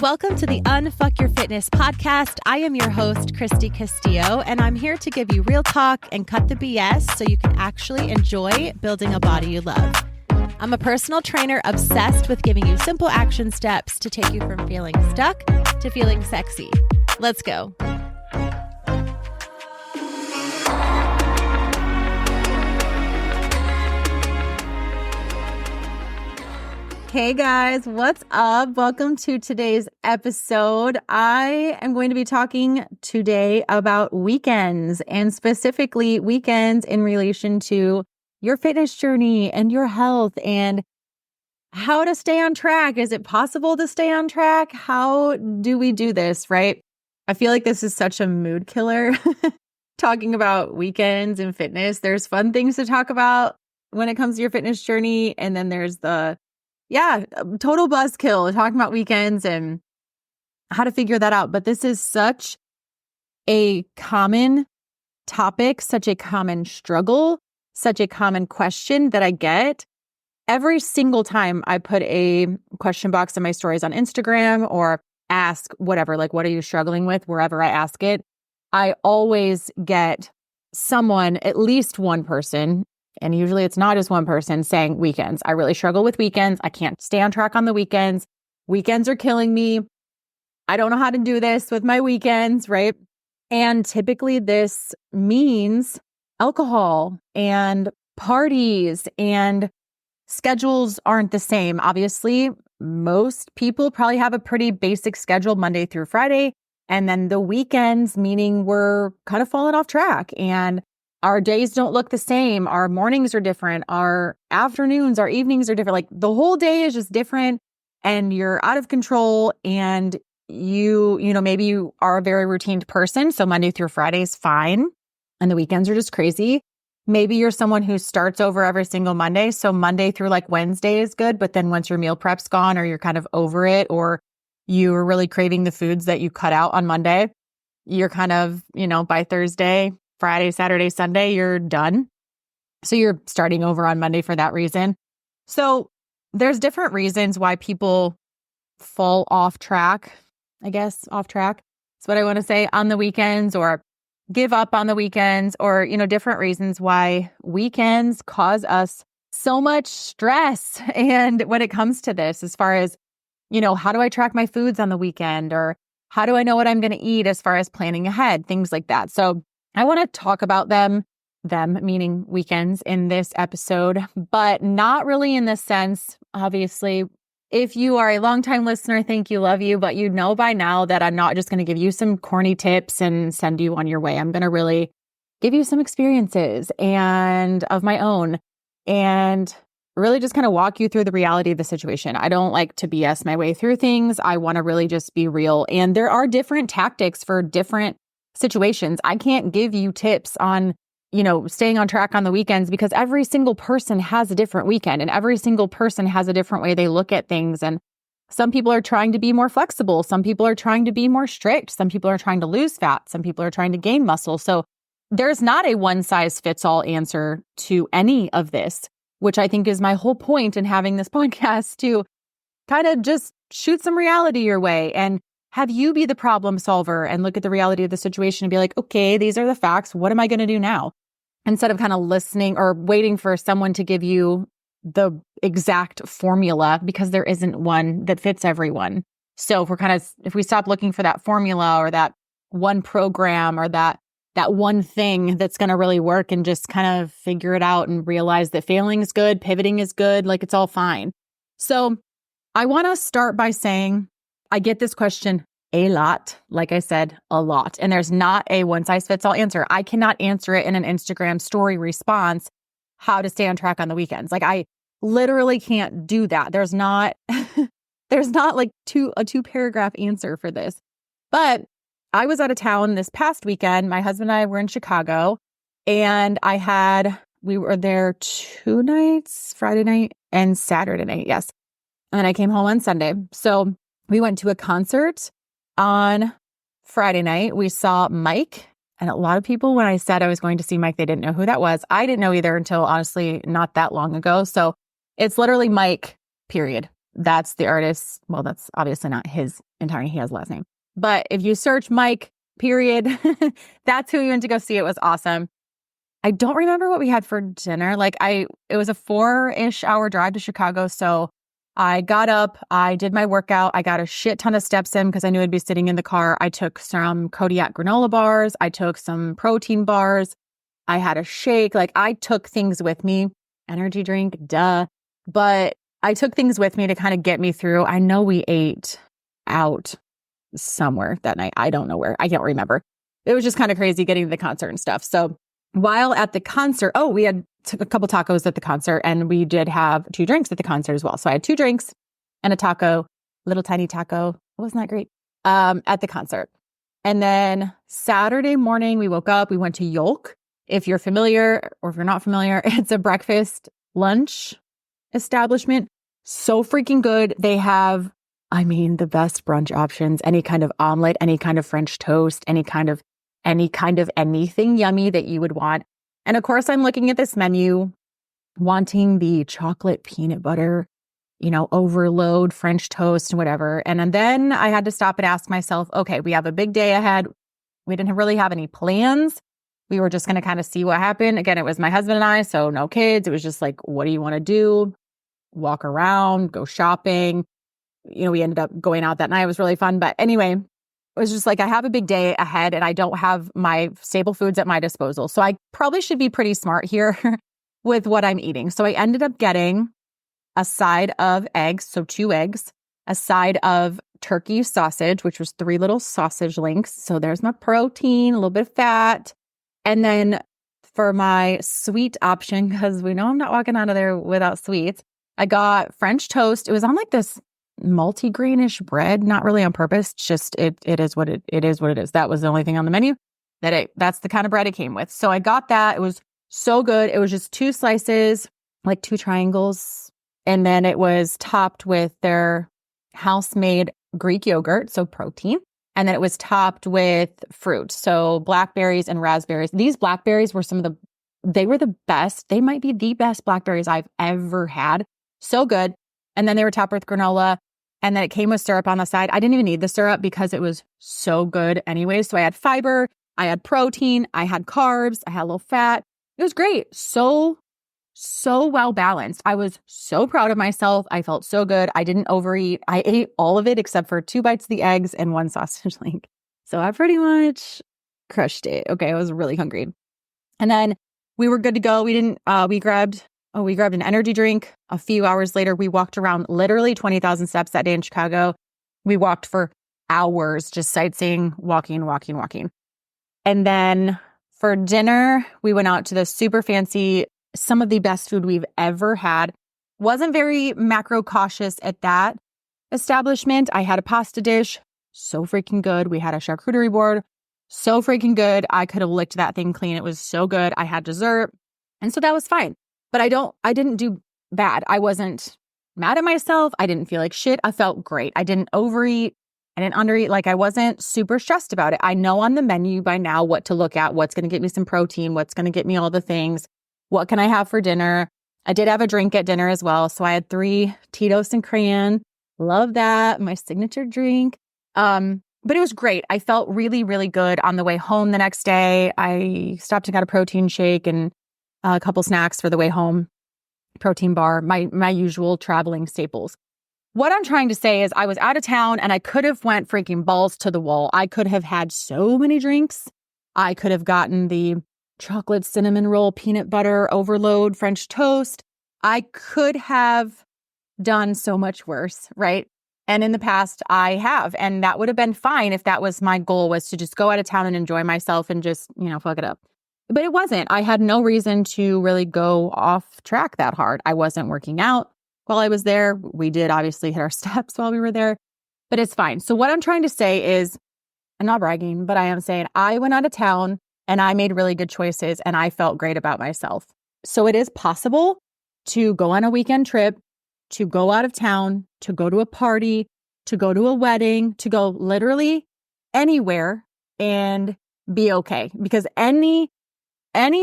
Welcome to the Unfuck Your Fitness podcast. I am your host, Christy Castillo, and I'm here to give you real talk and cut the BS so you can actually enjoy building a body you love. I'm a personal trainer obsessed with giving you simple action steps to take you from feeling stuck to feeling sexy. Let's go. Hey guys, what's up? Welcome to today's episode. I am going to be talking today about weekends, and specifically weekends in relation to your fitness journey and your health and how to stay on track. Is it possible to stay on track? How do we do this, right? I feel like this is such a mood killer talking about weekends and fitness. There's fun things to talk about when it comes to your fitness journey, and then there's the total buzzkill, talking about weekends and how to figure that out. But this is such a common topic, such a common struggle, such a common question that I get every single time I put a question box in my stories on Instagram or ask whatever, like, what are you struggling with? Wherever I ask it, I always get someone, at least one person, and usually it's not just one person, saying weekends. I really struggle with weekends. I can't stay on track on the weekends. Weekends are killing me. I don't know how to do this with my weekends, right? And typically this means alcohol and parties, and schedules aren't the same. Obviously, most people probably have a pretty basic schedule Monday through Friday. And then the weekends, meaning we're kind of falling off track and our days don't look the same. Our mornings are different. Our afternoons, our evenings are different. Like the whole day is just different and you're out of control, and maybe you are a very routine person. So Monday through Friday is fine. And the weekends are just crazy. Maybe you're someone who starts over every single Monday. So Monday through like Wednesday is good. But then once your meal prep's gone, or you're kind of over it, or you're really craving the foods that you cut out on Monday, you're kind of, by Thursday, Friday, Saturday, Sunday, you're done. So you're starting over on Monday for that reason. So there's different reasons why people fall off track, off track. That's what I want to say, on the weekends, or give up on the weekends, or, different reasons why weekends cause us so much stress. And when it comes to this, as far as, how do I track my foods on the weekend, or how do I know what I'm going to eat as far as planning ahead, things like that. So I want to talk about them meaning weekends, in this episode, but not really in the sense, obviously, if you are a longtime listener, thank you, love you, but you know by now that I'm not just going to give you some corny tips and send you on your way. I'm going to really give you some experiences and of my own, and really just kind of walk you through the reality of the situation. I don't like to BS my way through things. I want to really just be real. And there are different tactics for different situations. I can't give you tips on, staying on track on the weekends, because every single person has a different weekend and every single person has a different way they look at things. And some people are trying to be more flexible. Some people are trying to be more strict. Some people are trying to lose fat. Some people are trying to gain muscle. So there's not a one size fits all answer to any of this, which I think is my whole point in having this podcast, to kind of just shoot some reality your way and have you be the problem solver and look at the reality of the situation and be like, okay, these are the facts. What am I going to do now? Instead of kind of listening or waiting for someone to give you the exact formula, because there isn't one that fits everyone. So if we stop looking for that formula or that one program or that one thing that's going to really work, and just kind of figure it out and realize that failing is good, pivoting is good, like it's all fine. So I want to start by saying, I get this question a lot, like I said, a lot. And there's not a one size fits all answer. I cannot answer it in an Instagram story response, how to stay on track on the weekends. Like I literally can't do that. There's not like a 2-paragraph answer for this. But I was out of town this past weekend. My husband and I were in Chicago, and we were there 2 nights, Friday night and Saturday night. Yes. And then I came home on Sunday. So we went to a concert on Friday night. We saw Mike, and a lot of people, when I said I was going to see Mike, they didn't know who that was. I didn't know either until honestly not that long ago. So it's literally Mike, period. That's the artist. Well, that's obviously not his entire, he has last name. But if you search Mike, period, that's who you went to go see. It was awesome. I don't remember what we had for dinner. It was a 4-ish hour drive to Chicago. So I got up, I did my workout. I got a shit ton of steps in because I knew I'd be sitting in the car. I took some Kodiak granola bars. I took some protein bars. I had a shake. I took things with me, energy drink, duh. But I took things with me to kind of get me through. I know we ate out somewhere that night. I don't know where. I can't remember. It was just kind of crazy getting to the concert and stuff. So while at the concert, we had a couple tacos at the concert, and we did have 2 drinks at the concert as well. So I had 2 drinks and a taco, little tiny taco. Wasn't that great? At the concert. And then Saturday morning, we woke up, we went to Yolk. If you're familiar or if you're not familiar, it's a breakfast lunch establishment. So freaking good. They have, the best brunch options, any kind of omelet, any kind of French toast, any kind of anything yummy that you would want. And of course, I'm looking at this menu, wanting the chocolate peanut butter, overload French toast and whatever. And then I had to stop and ask myself, okay, we have a big day ahead. We didn't really have any plans. We were just going to kind of see what happened. Again, it was my husband and I, so no kids. It was just what do you want to do? Walk around, go shopping. We ended up going out that night. It was really fun. But anyway, it was just I have a big day ahead and I don't have my staple foods at my disposal. So I probably should be pretty smart here with what I'm eating. So I ended up getting a side of eggs, so 2 eggs, a side of turkey sausage, which was 3 little sausage links. So there's my protein, a little bit of fat. And then for my sweet option, because we know I'm not walking out of there without sweets, I got French toast. It was on this multi-grainish bread, not really on purpose. Just it is what it is what it is. That was the only thing on the menu. That's the kind of bread it came with. So I got that. It was so good. It was just 2 slices, 2 triangles. And then it was topped with their house-made Greek yogurt, so protein. And then it was topped with fruit, so blackberries and raspberries. These blackberries were they were the best. They might be the best blackberries I've ever had. So good. And then they were topped with granola. And then it came with syrup on the side. I didn't even need the syrup because it was so good anyway. So I had fiber, I had protein, I had carbs, I had a little fat. It was great. So well balanced. I was so proud of myself. I felt so good. I didn't overeat. I ate all of it except for 2 bites of the eggs and 1 sausage link. So I pretty much crushed it. Okay, I was really hungry. And then we were good to go. We grabbed an energy drink. A few hours later, we walked around literally 20,000 steps that day in Chicago. We walked for hours, just sightseeing, walking. And then for dinner, we went out to the super fancy, some of the best food we've ever had. Wasn't very macro cautious at that establishment. I had a pasta dish, so freaking good. We had a charcuterie board, so freaking good. I could have licked that thing clean. It was so good. I had dessert. And so that was fine. But I didn't do bad. I wasn't mad at myself. I didn't feel like shit. I felt great. I didn't overeat. I didn't undereat. I wasn't super stressed about it. I know on the menu by now what to look at, what's going to get me some protein, what's going to get me all the things. What can I have for dinner? I did have a drink at dinner as well. So I had 3 Tito's and Crayon. Love that. My signature drink. But it was great. I felt really, really good on the way home the next day. I stopped and got a protein shake and a couple snacks for the way home. Protein bar, my usual traveling staples. What I'm trying to say is I was out of town and I could have went freaking balls to the wall. I could have had so many drinks. I could have gotten the chocolate cinnamon roll, peanut butter overload, French toast. I could have done so much worse, right? And in the past, I have. And that would have been fine if that was my goal, was to just go out of town and enjoy myself and just, fuck it up. But it wasn't. I had no reason to really go off track that hard. I wasn't working out while I was there. We did obviously hit our steps while we were there, but it's fine. So what I'm trying to say is, I'm not bragging, but I am saying I went out of town and I made really good choices and I felt great about myself. So it is possible to go on a weekend trip, to go out of town, to go to a party, to go to a wedding, to go literally anywhere and be okay. Because any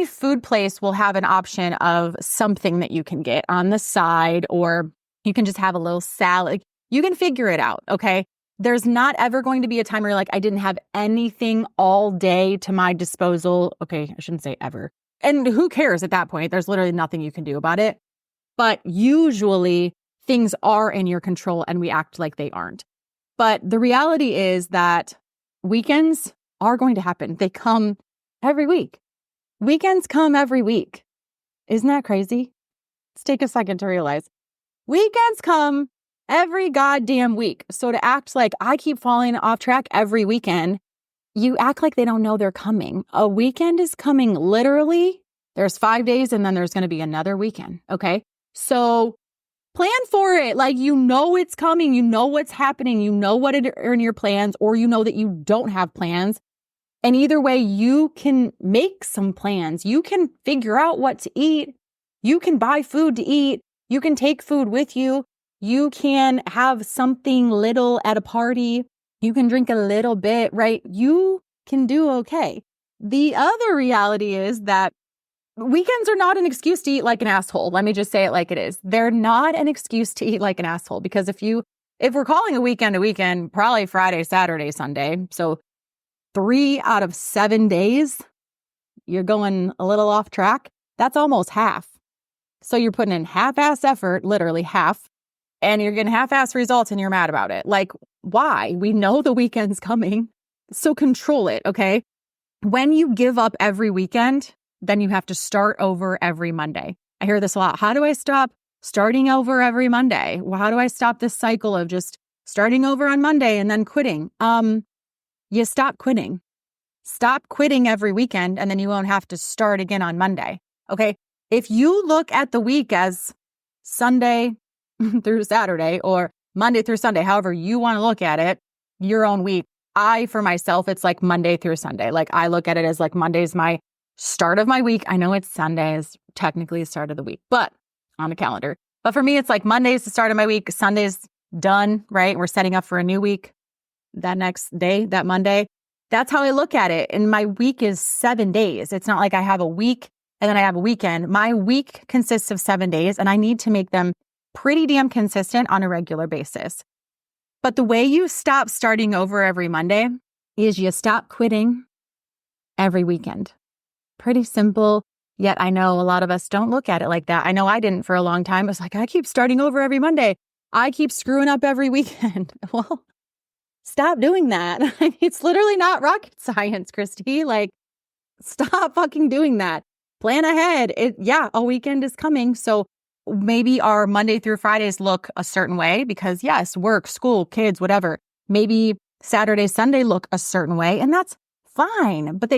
food place will have an option of something that you can get on the side, or, You can just have a little salad. You can figure it out, okay? There's not ever going to be a time where you're like, I didn't have anything all day to my disposal. Okay, I shouldn't say ever. And who cares at that point? There's literally nothing you can do about it. But usually things are in your control and we act like they aren't. But the reality is that weekends are going to happen. They come every week. Weekends come every week. Isn't that crazy? Let's take a second to realize weekends come every goddamn week. So to act like I keep falling off track every weekend, you act like they don't know they're coming. A weekend is coming literally. There's 5 days and then there's going to be another weekend. Okay. So plan for it. Like, you know, it's coming. You know what's happening. You know what are in your plans, or you know that you don't have plans. And either way, you can make some plans. You can figure out what to eat. You can buy food to eat. You can take food with you. You can have something little at a party. You can drink a little bit, right? You can do okay. The other reality is that weekends are not an excuse to eat like an asshole. Let me just say it like it is. They're not an excuse to eat like an asshole, because if we're calling a weekend, probably Friday, Saturday, Sunday. So 3 out of 7 days, you're going a little off track. That's almost half. So you're putting in half-ass effort, literally half, and you're getting half-ass results and you're mad about it. Like, why? We know the weekend's coming. So control it, okay? When you give up every weekend, then you have to start over every Monday. I hear this a lot. How do I stop starting over every Monday? Well, how do I stop this cycle of just starting over on Monday and then quitting? You stop quitting. Stop quitting every weekend, and then you won't have to start again on Monday. Okay? If you look at the week as Sunday through Saturday or Monday through Sunday, however you want to look at it, your own week. For myself, it's like Monday through Sunday. Like, I look at it as like Monday's my start of my week. I know it's Sunday is technically the start of the week, but on the calendar. But for me, it's like Monday's the start of my week. Sunday's done, right? We're setting up for a new week that next day, that Monday. That's how I look at it. And my week is 7 days. It's not like I have a week and then I have a weekend. My week consists of 7 days, and I need to make them pretty damn consistent on a regular basis. But the way you stop starting over every Monday is you stop quitting every weekend. Pretty simple, yet I know a lot of us don't look at it like that. I know I didn't for a long time. It was like, I keep starting over every Monday. I keep screwing up every weekend. Well, stop doing that. It's literally not rocket science, Christy. Like, stop fucking doing that. Plan ahead. A weekend is coming. So maybe our Monday through Fridays look a certain way because, yes, work, school, kids, whatever. Maybe Saturday, Sunday look a certain way, and that's fine. But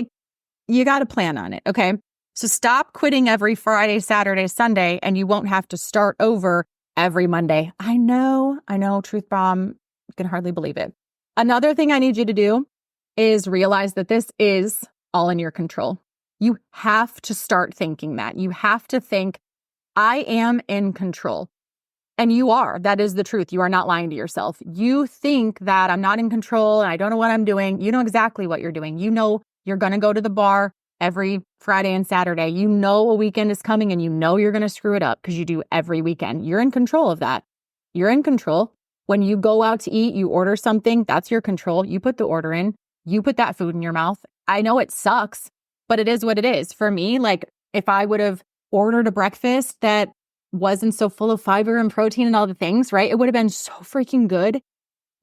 you got to plan on it, okay? So stop quitting every Friday, Saturday, Sunday, and you won't have to start over every Monday. I know, truth bomb. I can hardly believe it. Another thing I need you to do is realize that this is all in your control. You have to start thinking that. You have to think, I am in control. And you are. That is the truth. You are not lying to yourself. You think that I'm not in control and I don't know what I'm doing. You know exactly what you're doing. You know you're going to go to the bar every Friday and Saturday. You know a weekend is coming and you know you're going to screw it up because you do every weekend. You're in control of that. You're in control. When you go out to eat, you order something, that's your control. You put the order in. You put that food in your mouth. I know it sucks, but it is what it is. For me, like, if I would have ordered a breakfast that wasn't so full of fiber and protein and all the things, right? It would have been so freaking good.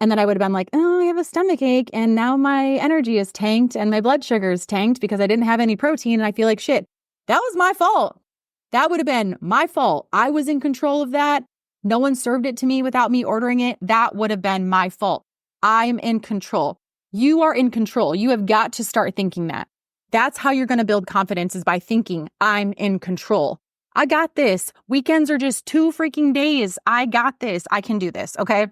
And then I would have been like, oh, I have a stomach ache and now my energy is tanked and my blood sugar is tanked because I didn't have any protein and I feel like shit. That was my fault. That would have been my fault. I was in control of that. No one served it to me without me ordering it. That would have been my fault. I'm in control. You are in control. You have got to start thinking that. That's how you're going to build confidence, is by thinking, I'm in control. I got this. Weekends are just 2 freaking days. I got this. I can do this. Okay.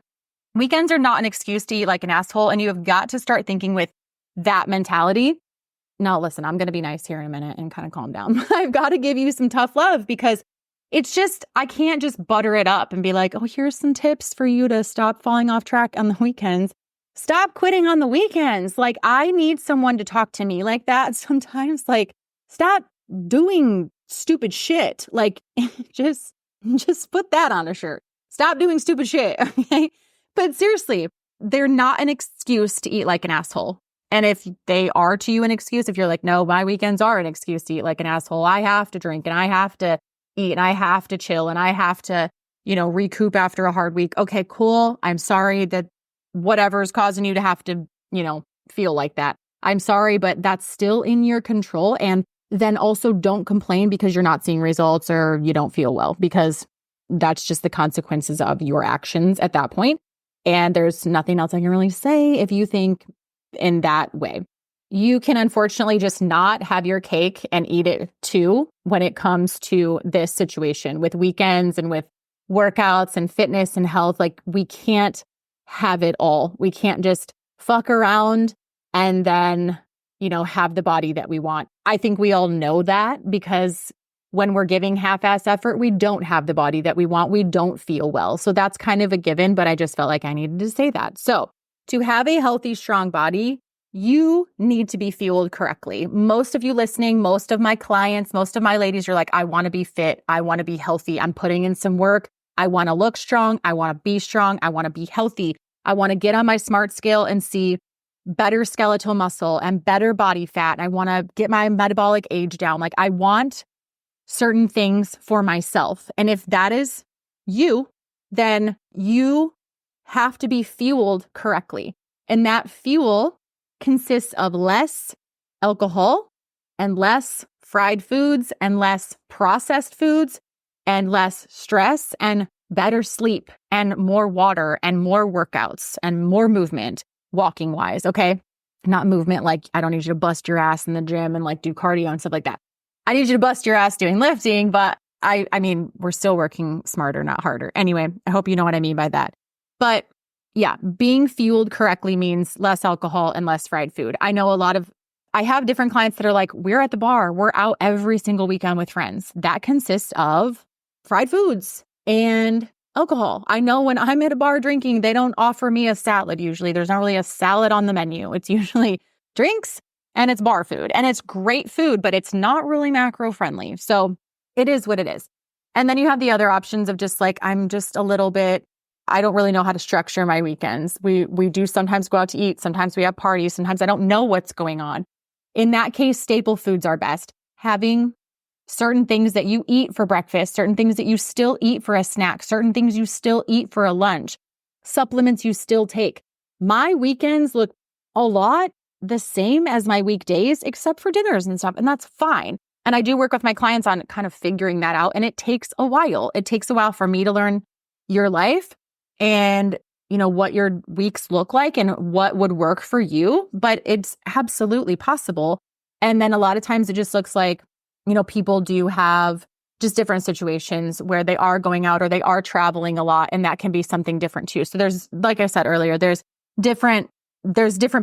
Weekends are not an excuse to eat like an asshole. And you have got to start thinking with that mentality. Now, listen, I'm going to be nice here in a minute and kind of calm down. I've got to give you some tough love because it's just, I can't just butter it up and be like, oh, here's some tips for you to stop falling off track on the weekends. Stop quitting on the weekends. Like, I need someone to talk to me like that sometimes. Like, stop doing stupid shit. Like, just put that on a shirt. Stop doing stupid shit. Okay. But seriously, they're not an excuse to eat like an asshole. And if they are to you an excuse, if you're like, no, my weekends are an excuse to eat like an asshole. I have to drink and I have to eat and I have to chill and I have to, recoup after a hard week. Okay, cool. I'm sorry that whatever is causing you to have to, feel like that. I'm sorry, but that's still in your control. And then also don't complain because you're not seeing results or you don't feel well, because that's just the consequences of your actions at that point. And there's nothing else I can really say if you think in that way. You can unfortunately just not have your cake and eat it too when it comes to this situation with weekends and with workouts and fitness and health. Like, we can't have it all. We can't just fuck around and then, have the body that we want. I think we all know that, because when we're giving half-ass effort, we don't have the body that we want. We don't feel well. So that's kind of a given, but I just felt like I needed to say that. So to have a healthy, strong body, you need to be fueled correctly. Most of you listening, most of my clients, most of my ladies are like, I want to be fit. I want to be healthy. I'm putting in some work. I want to look strong. I want to be strong. I want to be healthy. I want to get on my SMART scale and see better skeletal muscle and better body fat. I want to get my metabolic age down. Like, I want certain things for myself. And if that is you, then you have to be fueled correctly. And that fuel consists of less alcohol and less fried foods and less processed foods and less stress and better sleep and more water and more workouts and more movement, walking wise. Okay. Not movement like I don't need you to bust your ass in the gym and like do cardio and stuff like that. I need you to bust your ass doing lifting, but I mean, we're still working smarter, not harder. Anyway, I hope you know what I mean by that. But yeah, being fueled correctly means less alcohol and less fried food. I know I have different clients that are like, we're at the bar, we're out every single weekend with friends. That consists of fried foods and alcohol. I know when I'm at a bar drinking, they don't offer me a salad usually. There's not really a salad on the menu. It's usually drinks and it's bar food. And it's great food, but it's not really macro friendly. So it is what it is. And then you have the other options of just like, I'm just a little bit, I don't really know how to structure my weekends. We do sometimes go out to eat. Sometimes we have parties. Sometimes I don't know what's going on. In that case, staple foods are best. Having certain things that you eat for breakfast, certain things that you still eat for a snack, certain things you still eat for a lunch, supplements you still take. My weekends look a lot the same as my weekdays, except for dinners and stuff. And that's fine. And I do work with my clients on kind of figuring that out. And it takes a while. It takes a while for me to learn your life and, what your weeks look like and what would work for you. But it's absolutely possible. And then a lot of times it just looks like, people do have just different situations where they are going out or they are traveling a lot. And that can be something different too. So there's, like I said earlier, there's different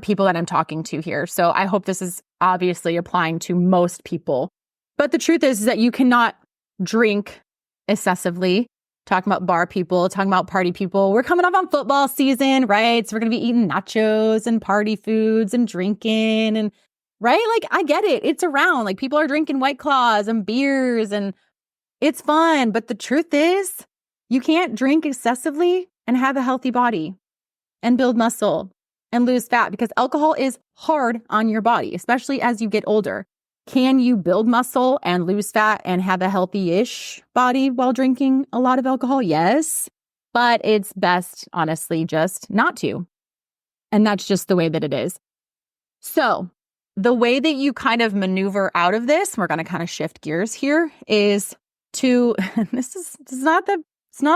people that I'm talking to here. So I hope this is obviously applying to most people. But the truth is that you cannot drink excessively. Talking about bar people, talking about party people. We're coming up on football season, right? So we're going to be eating nachos and party foods and drinking and right? Like, I get it. It's around. Like, people are drinking White Claws and beers and it's fun. But the truth is, you can't drink excessively and have a healthy body and build muscle and lose fat, because alcohol is hard on your body, especially as you get older. Can you build muscle and lose fat and have a healthy-ish body while drinking a lot of alcohol? Yes, but it's best, honestly, just not to. And that's just the way that it is. So the way that you kind of maneuver out of this, we're going to kind of shift gears here, is to, it's not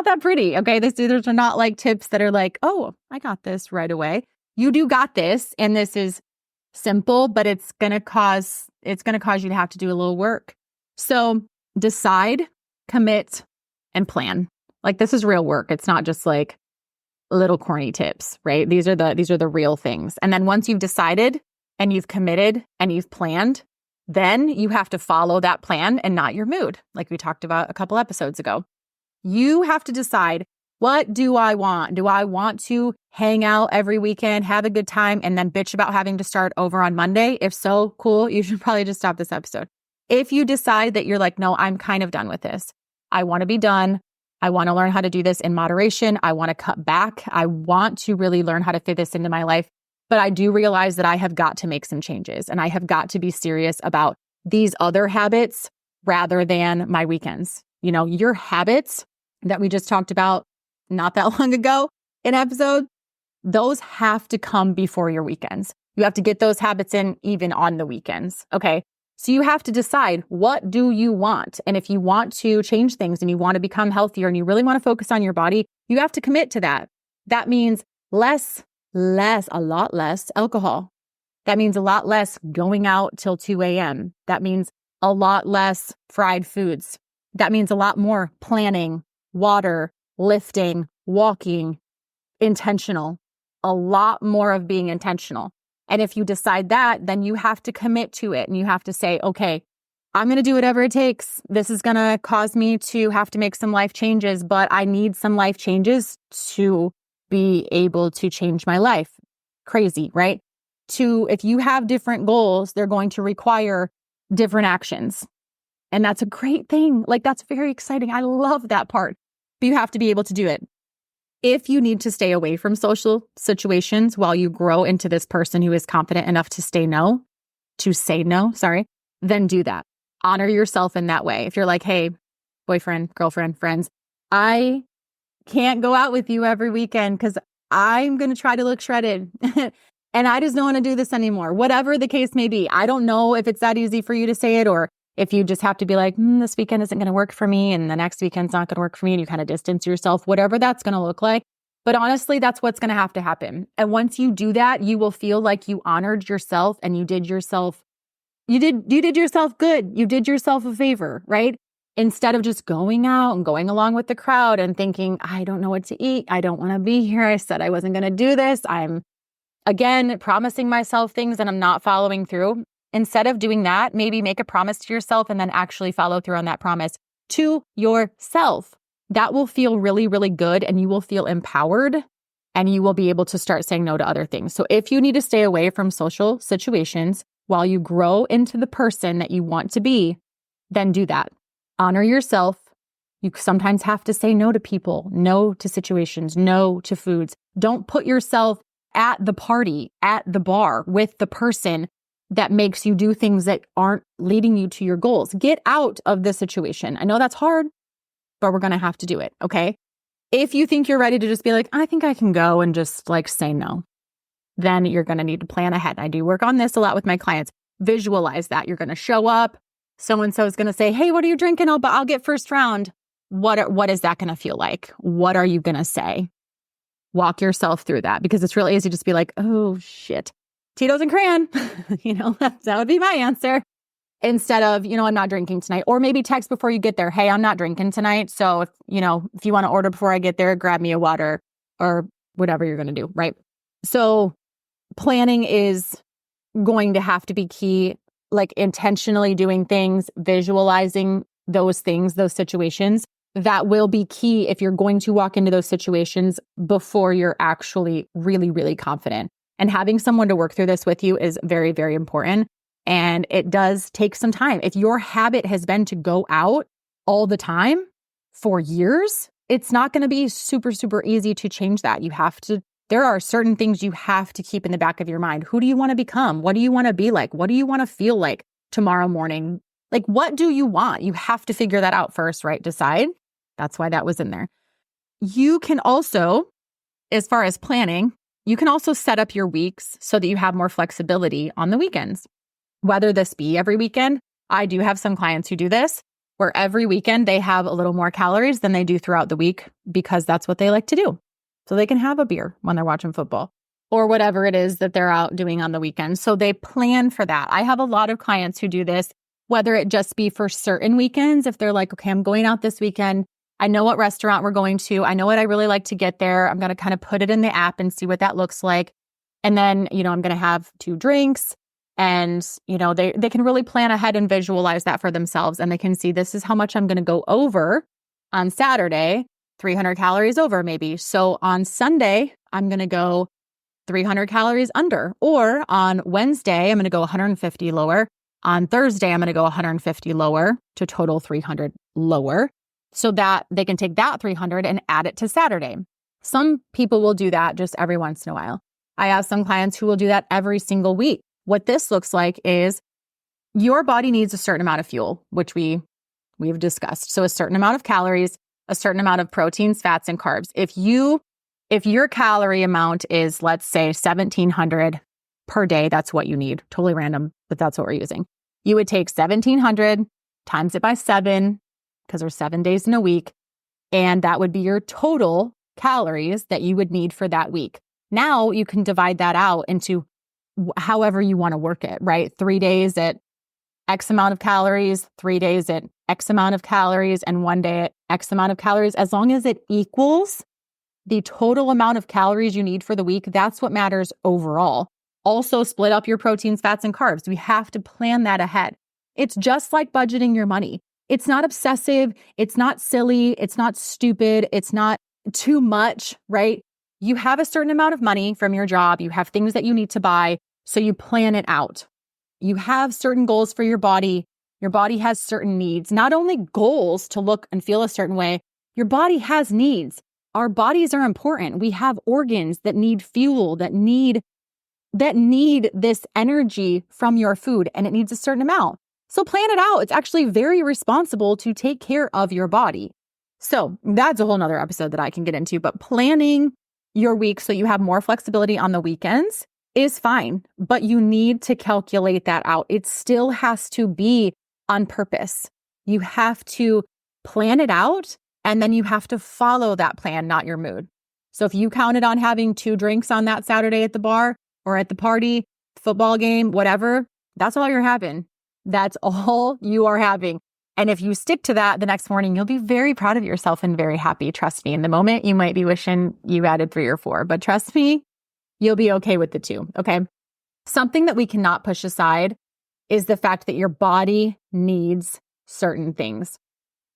that pretty. Okay. These are not like tips that are like, oh, I got this right away. You do got this. And this is simple, but it's going to cause you to have to do a little work. So decide, commit, and plan. Like, this is real work. It's not just like little corny tips, right? These are the real things. And then once you've decided and you've committed and you've planned, then you have to follow that plan and not your mood, like we talked about a couple episodes ago. You have to decide, what do I want? Do I want to hang out every weekend, have a good time, and then bitch about having to start over on Monday? If so, cool. You should probably just stop this episode. If you decide that you're like, no, I'm kind of done with this. I want to be done. I want to learn how to do this in moderation. I want to cut back. I want to really learn how to fit this into my life. But I do realize that I have got to make some changes and I have got to be serious about these other habits rather than my weekends. Your habits that we just talked about not that long ago in episode, those have to come before your weekends. You have to get those habits in even on the weekends. Okay. So you have to decide, what do you want? And if you want to change things and you want to become healthier and you really want to focus on your body, you have to commit to that. That means a lot less alcohol. That means a lot less going out till 2 a.m. That means a lot less fried foods. That means a lot more planning, water, lifting, walking, intentional, a lot more of being intentional. And if you decide that, then you have to commit to it and you have to say, okay, I'm going to do whatever it takes. This is going to cause me to have to make some life changes, but I need some life changes to be able to change my life. Crazy, right? If you have different goals, they're going to require different actions. And that's a great thing. Like, that's very exciting. I love that part. But you have to be able to do it. If you need to stay away from social situations while you grow into this person who is confident enough to say no, then do that. Honor yourself in that way. If you're like, hey, boyfriend, girlfriend, friends, I can't go out with you every weekend because I'm going to try to look shredded and I just don't want to do this anymore. Whatever the case may be. I don't know if it's that easy for you to say it or if you just have to be like, this weekend isn't going to work for me and the next weekend's not going to work for me and you kind of distance yourself, whatever that's going to look like. But honestly, that's what's going to have to happen. And once you do that, you will feel like you honored yourself and you did yourself good. You did yourself a favor, right? Instead of just going out and going along with the crowd and thinking, I don't know what to eat. I don't want to be here. I said I wasn't going to do this. I'm, again, promising myself things and I'm not following through. Instead of doing that, maybe make a promise to yourself and then actually follow through on that promise to yourself. That will feel really, really good and you will feel empowered and you will be able to start saying no to other things. So if you need to stay away from social situations while you grow into the person that you want to be, then do that. Honor yourself. You sometimes have to say no to people, no to situations, no to foods. Don't put yourself at the party, at the bar with the person that makes you do things that aren't leading you to your goals. Get out of this situation. I know that's hard, but we're going to have to do it. Okay. If you think you're ready to just be like, I think I can go and just like say no, then you're going to need to plan ahead. I do work on this a lot with my clients. Visualize that. You're going to show up. So-and-so is going to say, hey, what are you drinking? I'll get first round. What is that going to feel like? What are you going to say? Walk yourself through that because it's really easy to just be like, oh shit, Tito's and crayon. That would be my answer. Instead of, I'm not drinking tonight. Or maybe text before you get there. Hey, I'm not drinking tonight. So if you want to order before I get there, grab me a water or whatever you're going to do. Right. So planning is going to have to be key, like intentionally doing things, visualizing those things, those situations. That will be key if you're going to walk into those situations before you're actually really, really confident. And having someone to work through this with you is very, very important. And it does take some time. If your habit has been to go out all the time for years, it's not going to be super, super easy to change that. There are certain things you have to keep in the back of your mind. Who do you want to become? What do you want to be like? What do you want to feel like tomorrow morning? Like, what do you want? You have to figure that out first, right? Decide. That's why that was in there. You can also, as far as planning, you can also set up your weeks so that you have more flexibility on the weekends. Whether this be every weekend, I do have some clients who do this, where every weekend they have a little more calories than they do throughout the week because that's what they like to do. So they can have a beer when they're watching football or whatever it is that they're out doing on the weekend. So they plan for that. I have a lot of clients who do this, whether it just be for certain weekends. If they're like, okay, I'm going out this weekend. I know what restaurant we're going to. I know what I really like to get there. I'm going to kind of put it in the app and see what that looks like. And then, I'm going to have 2 drinks and, they can really plan ahead and visualize that for themselves. And they can see this is how much I'm going to go over on Saturday, 300 calories over maybe. So on Sunday, I'm going to go 300 calories under. Or on Wednesday, I'm going to go 150 lower. On Thursday, I'm going to go 150 lower to total 300 lower. so that they can take that 300 and add it to Saturday. Some people will do that just every once in a while. I have some clients who will do that every single week. What this looks like is your body needs a certain amount of fuel, which we've discussed. So a certain amount of calories, a certain amount of proteins, fats, and carbs. If your calorie amount is, let's say, 1,700 per day, that's what you need. Totally random, but that's what we're using. You would take 1,700 times it by 7, because there's 7 days in a week, and that would be your total calories that you would need for that week. Now you can divide that out into however you want to work it, right? 3 days at X amount of calories, 3 days at X amount of calories, and 1 day at X amount of calories. As long as it equals the total amount of calories you need for the week, that's what matters overall. Also, split up your proteins, fats, and carbs. We have to plan that ahead. It's just like budgeting your money. It's not obsessive. It's not silly. It's not stupid. It's not too much, right? You have a certain amount of money from your job. You have things that you need to buy. So you plan it out. You have certain goals for your body. Your body has certain needs, not only goals to look and feel a certain way. Your body has needs. Our bodies are important. We have organs that need fuel, that need this energy from your food, and it needs a certain amount. So plan it out. It's actually very responsible to take care of your body. So that's a whole nother episode that I can get into, but planning your week so you have more flexibility on the weekends is fine, but you need to calculate that out. It still has to be on purpose. You have to plan it out, and then you have to follow that plan, not your mood. So if you counted on having 2 drinks on that Saturday at the bar or at the party, football game, whatever, that's all you're having. That's all you are having. And if you stick to that the next morning, you'll be very proud of yourself and very happy. Trust me. In the moment, you might be wishing you added 3 or 4, but trust me, you'll be okay with the 2. Okay. Something that we cannot push aside is the fact that your body needs certain things.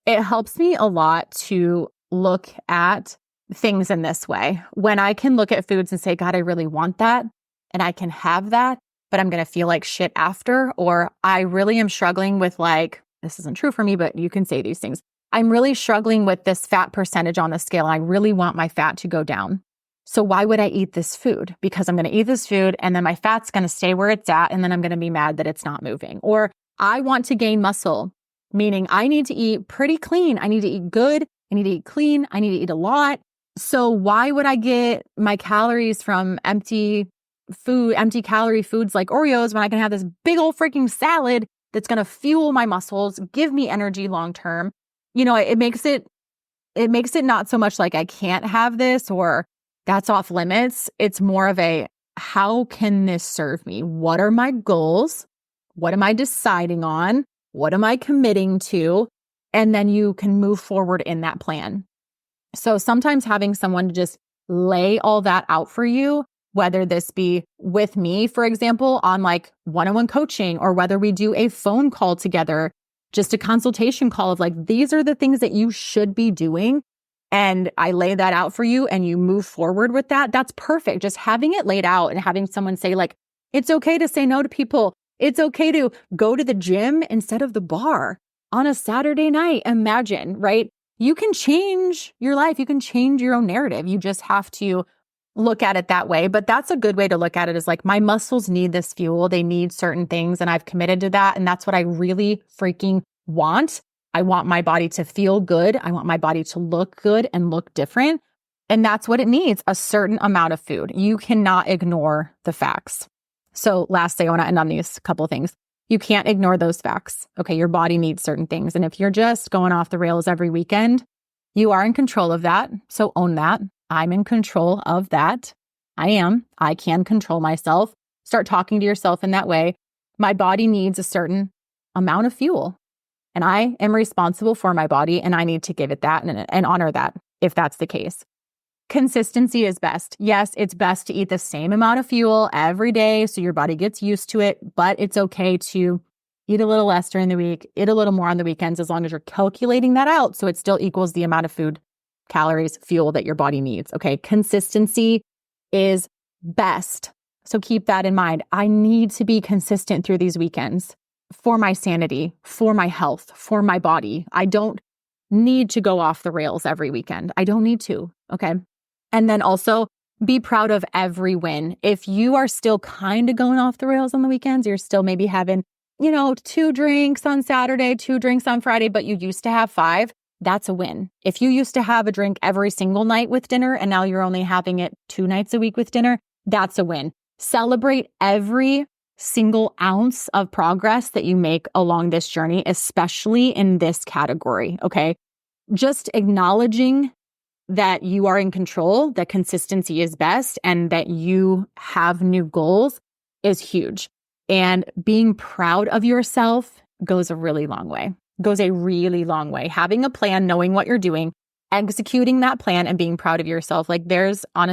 It helps me a lot to look at things in this way. When I can look at foods and say, God, I really want that, and I can have that, but I'm going to feel like shit after, or I really am struggling with, like, this isn't true for me, but you can say these things. I'm really struggling with this fat percentage on the scale, and I really want my fat to go down. So why would I eat this food? Because I'm going to eat this food, and then my fat's going to stay where it's at, and then I'm going to be mad that it's not moving. Or I want to gain muscle, meaning I need to eat pretty clean. I need to eat good. I need to eat clean. I need to eat a lot. So why would I get my calories from empty calorie foods like Oreos when I can have this big old freaking salad that's going to fuel my muscles, give me energy long term? You know, it makes it not so much like I can't have this or that's off limits. It's more of a, how can this serve me? What are my goals? What am I deciding on? What am I committing to? And then you can move forward in that plan. So sometimes having someone to just lay all that out for you, whether this be with me, for example, on like one-on-one coaching, or whether we do a phone call together, just a consultation call of like, these are the things that you should be doing. And I lay that out for you and you move forward with that. That's perfect. Just having it laid out and having someone say like, it's okay to say no to people. It's okay to go to the gym instead of the bar on a Saturday night. Imagine, right? You can change your life. You can change your own narrative. You just have to look at it that way. But that's a good way to look at it, is like, my muscles need this fuel. They need certain things, and I've committed to that. And that's what I really freaking want. I want my body to feel good. I want my body to look good and look different. And that's what it needs, a certain amount of food. You cannot ignore the facts. So lastly, I want to end on these couple of things. You can't ignore those facts. Okay, your body needs certain things. And if you're just going off the rails every weekend, you are in control of that. So own that. I'm in control of that. I am. I can control myself. Start talking to yourself in that way. My body needs a certain amount of fuel, and I am responsible for my body, and I need to give it that and honor that if that's the case. Consistency is best. Yes, it's best to eat the same amount of fuel every day so your body gets used to it, but it's okay to eat a little less during the week, eat a little more on the weekends, as long as you're calculating that out so it still equals the amount of food, calories, fuel that your body needs. Okay, consistency is best. So keep that in mind. I need to be consistent through these weekends for my sanity, for my health, for my body. I don't need to go off the rails every weekend. I don't need to. Okay. And then also be proud of every win. If you are still kind of going off the rails on the weekends, you're still maybe having, 2 drinks on Saturday, 2 drinks on Friday, but you used to have 5, that's a win. If you used to have a drink every single night with dinner and now you're only having it 2 nights a week with dinner, that's a win. Celebrate every single ounce of progress that you make along this journey, especially in this category, okay? Just acknowledging that you are in control, that consistency is best, and that you have new goals is huge. And being proud of yourself goes a really long way. Having a plan, knowing what you're doing, executing that plan, and being proud of yourself. Like there's like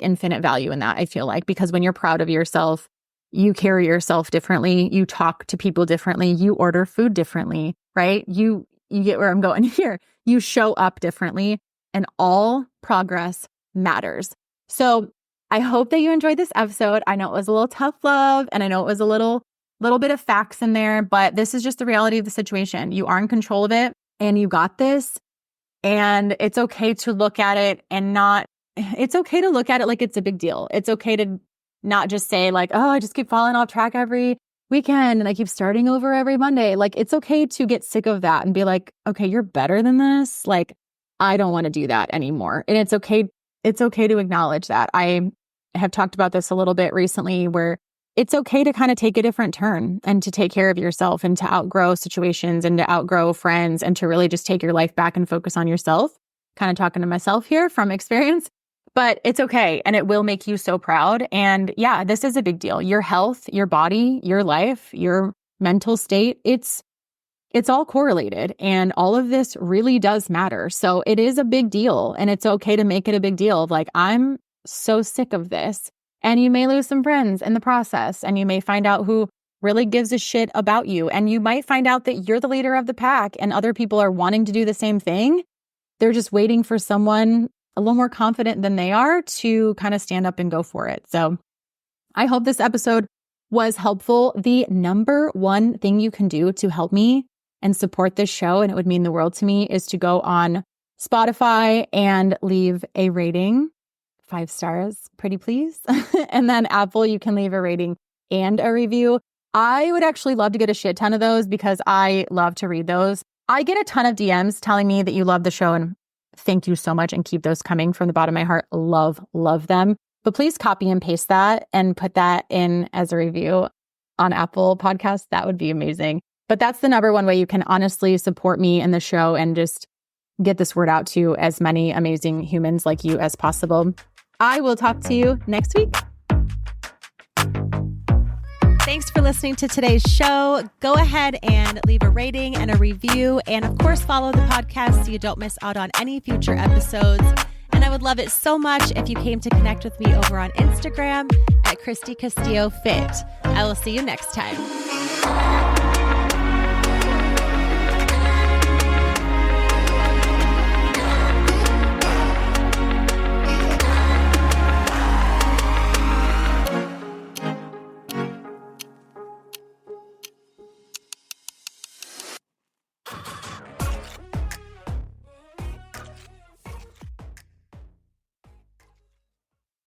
infinite value in that, I feel like, because when you're proud of yourself, you carry yourself differently, you talk to people differently, you order food differently, right? You get where I'm going here. You show up differently, and all progress matters. So I hope that you enjoyed this episode. I know it was a little tough love, and I know it was a little bit of facts in there, but this is just the reality of the situation. You are in control of it, and you got this. And it's okay to look at it like it's a big deal. It's okay to not just say like, oh, I just keep falling off track every weekend and I keep starting over every Monday. Like it's okay to get sick of that and be like, okay, you're better than this. Like, I don't want to do that anymore. And it's okay to acknowledge that. I have talked about this a little bit recently where it's okay to kind of take a different turn and to take care of yourself and to outgrow situations and to outgrow friends and to really just take your life back and focus on yourself. Kind of talking to myself here from experience, but it's okay. And it will make you so proud. And yeah, this is a big deal. Your health, your body, your life, your mental state, it's all correlated. And all of this really does matter. So it is a big deal. And it's okay to make it a big deal of like, I'm so sick of this. And you may lose some friends in the process, and you may find out who really gives a shit about you. And you might find out that you're the leader of the pack and other people are wanting to do the same thing. They're just waiting for someone a little more confident than they are to kind of stand up and go for it. So I hope this episode was helpful. The number one thing you can do to help me and support this show, and it would mean the world to me, is to go on Spotify and leave a rating. 5 stars, pretty please. And then Apple, you can leave a rating and a review. I would actually love to get a shit ton of those because I love to read those. I get a ton of DMs telling me that you love the show, and thank you so much, and keep those coming from the bottom of my heart. Love them. But please copy and paste that and put that in as a review on Apple Podcasts. That would be amazing. But that's the number one way you can honestly support me and the show and just get this word out to as many amazing humans like you as possible. I will talk to you next week. Thanks for listening to today's show. Go ahead and leave a rating and a review. And of course, follow the podcast so you don't miss out on any future episodes. And I would love it so much if you came to connect with me over on Instagram at Christy Castillo Fit. I will see you next time.